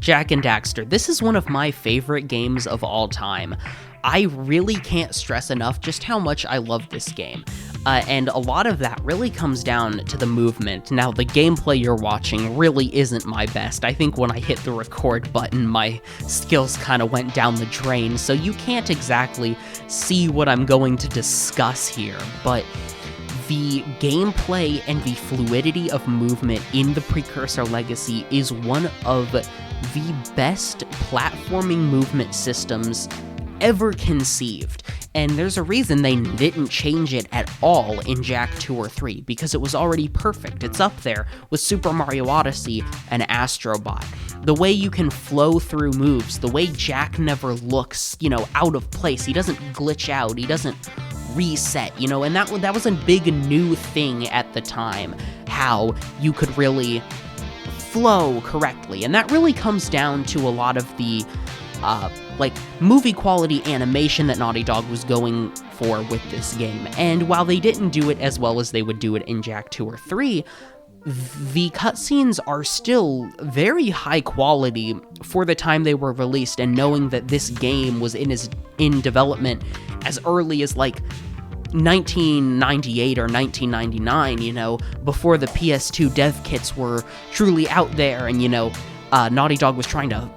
Jak and Daxter. This is one of my favorite games of all time. I really can't stress enough just how much I love this game. And a lot of that really comes down to the movement. Now, the gameplay you're watching really isn't my best. I think when I hit the record button, my skills kind of went down the drain, so you can't exactly see what I'm going to discuss here, but the gameplay and the fluidity of movement in the Precursor Legacy is one of the best platforming movement systems ever conceived. And there's a reason they didn't change it at all in Jak 2 or 3, because it was already perfect. It's up there with Super Mario Odyssey and Astro Bot. The way you can flow through moves, the way Jak never looks, out of place. He doesn't glitch out, he doesn't reset, and that was a big new thing at the time, how you could really flow correctly. And that really comes down to a lot of the movie quality animation that Naughty Dog was going for with this game. And while they didn't do it as well as they would do it in Jak 2 or 3, the cutscenes are still very high quality for the time they were released, and knowing that this game was in development as early as 1998 or 1999, before the PS2 dev kits were truly out there, and Naughty Dog was trying to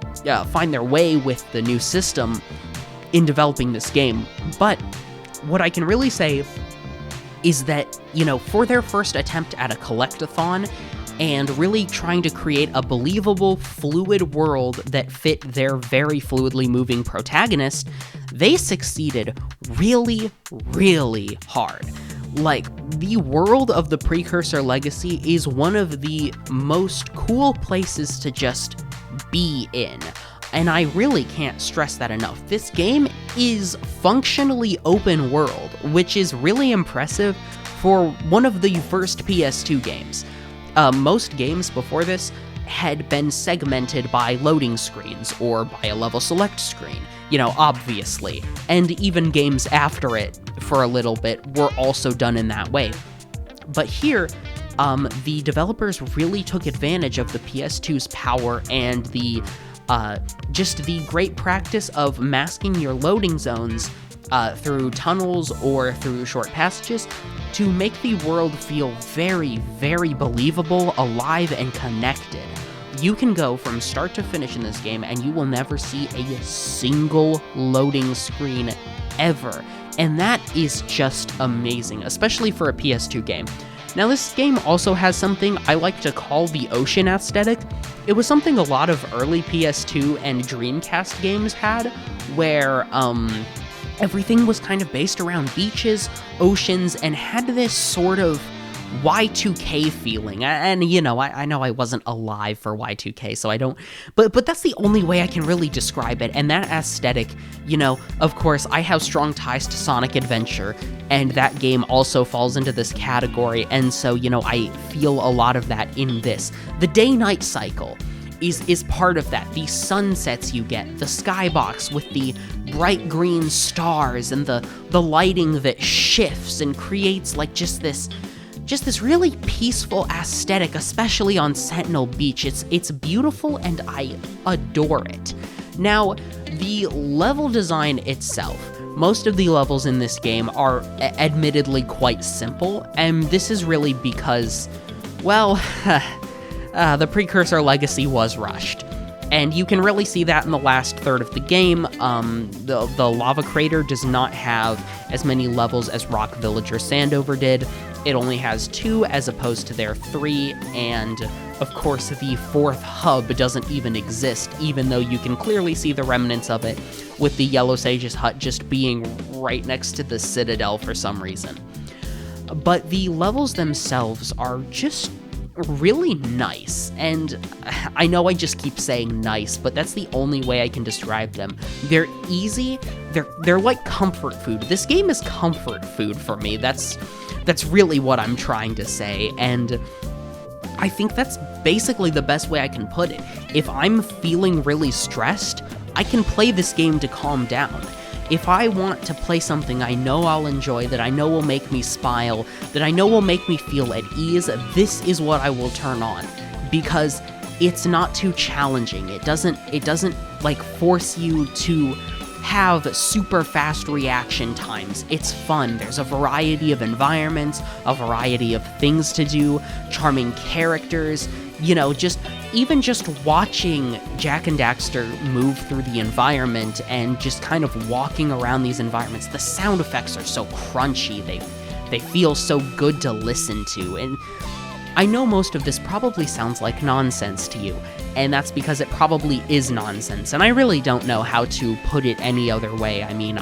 find their way with the new system in developing this game. But what I can really say is that, for their first attempt at a collectathon and really trying to create a believable, fluid world that fit their very fluidly moving protagonist, they succeeded really, really hard. The world of the Precursor Legacy is one of the most cool places to just be in, and I really can't stress that enough. This game is functionally open world, which is really impressive for one of the first PS2 games. Most games before this had been segmented by loading screens or by a level select screen, obviously, and even games after it for a little bit were also done in that way. But here, the developers really took advantage of the PS2's power and the great practice of masking your loading zones through tunnels or through short passages to make the world feel very, very believable, alive, and connected. You can go from start to finish in this game and you will never see a single loading screen ever. And that is just amazing, especially for a PS2 game. Now, this game also has something I like to call the ocean aesthetic. It was something a lot of early PS2 and Dreamcast games had, where everything was kind of based around beaches, oceans, and had this sort of Y2K feeling. And I know I wasn't alive for Y2K, so I don't, but that's the only way I can really describe it. And that aesthetic, of course, I have strong ties to Sonic Adventure, and that game also falls into this category, and so, I feel a lot of that in this. The day-night cycle is part of that. The sunsets you get, the skybox with the bright green stars, and the lighting that shifts and creates just this really peaceful aesthetic, especially on Sentinel Beach. It's beautiful, and I adore it. Now, the level design itself, most of the levels in this game are admittedly quite simple, and this is really because, the Precursor Legacy was rushed. And you can really see that in the last third of the game. The lava crater does not have as many levels as Rock Village or Sandover did. It only has 2 as opposed to their 3, and of course the 4th hub doesn't even exist, even though you can clearly see the remnants of it, with the Yellow Sage's hut just being right next to the Citadel for some reason. But the levels themselves are just really nice, and I know I just keep saying nice, but that's the only way I can describe them. They're easy, they're like comfort food. This game is comfort food for me. That's really what I'm trying to say, and I think that's basically the best way I can put it. If I'm feeling really stressed, I can play this game to calm down. If I want to play something I know I'll enjoy, that I know will make me smile, that I know will make me feel at ease, this is what I will turn on. Because it's not too challenging. It doesn't like force you to have super fast reaction times. It's fun. There's a variety of environments, a variety of things to do, charming characters, just watching Jak and Daxter move through the environment and just kind of walking around these environments. The sound effects are so crunchy. They feel so good to listen to. And I know most of this probably sounds like nonsense to you, and that's because it probably is nonsense, and I really don't know how to put it any other way. I mean,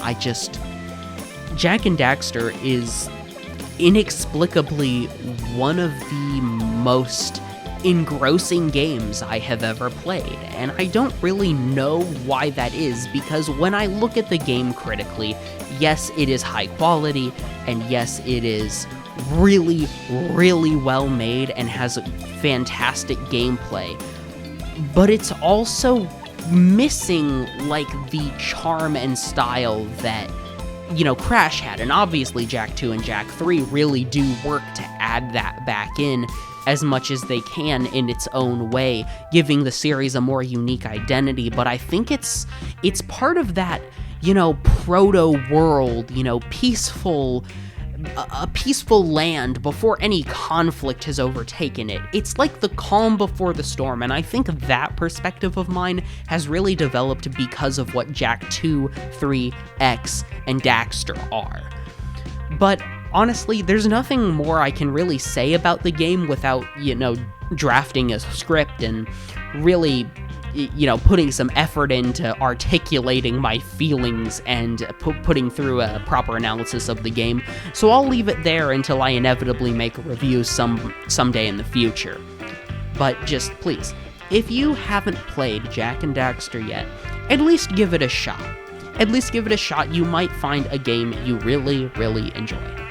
Jak and Daxter is inexplicably one of the most engrossing games I have ever played, and I don't really know why that is, because when I look at the game critically, yes, it is high quality, and yes, it is really, really well made and has fantastic gameplay, but it's also missing, like, the charm and style that, Crash had, and obviously Jak 2 and Jak 3 really do work to add that back in as much as they can in its own way, giving the series a more unique identity, but I think it's part of that, proto-world, a peaceful land before any conflict has overtaken it. It's like the calm before the storm, and I think that perspective of mine has really developed because of what Jak 2, 3, X, and Daxter are. But honestly, there's nothing more I can really say about the game without, drafting a script and really, putting some effort into articulating my feelings and putting through a proper analysis of the game. So I'll leave it there until I inevitably make a review someday in the future. But just please, if you haven't played Jak and Daxter yet, at least give it a shot. You might find a game you really, really enjoy.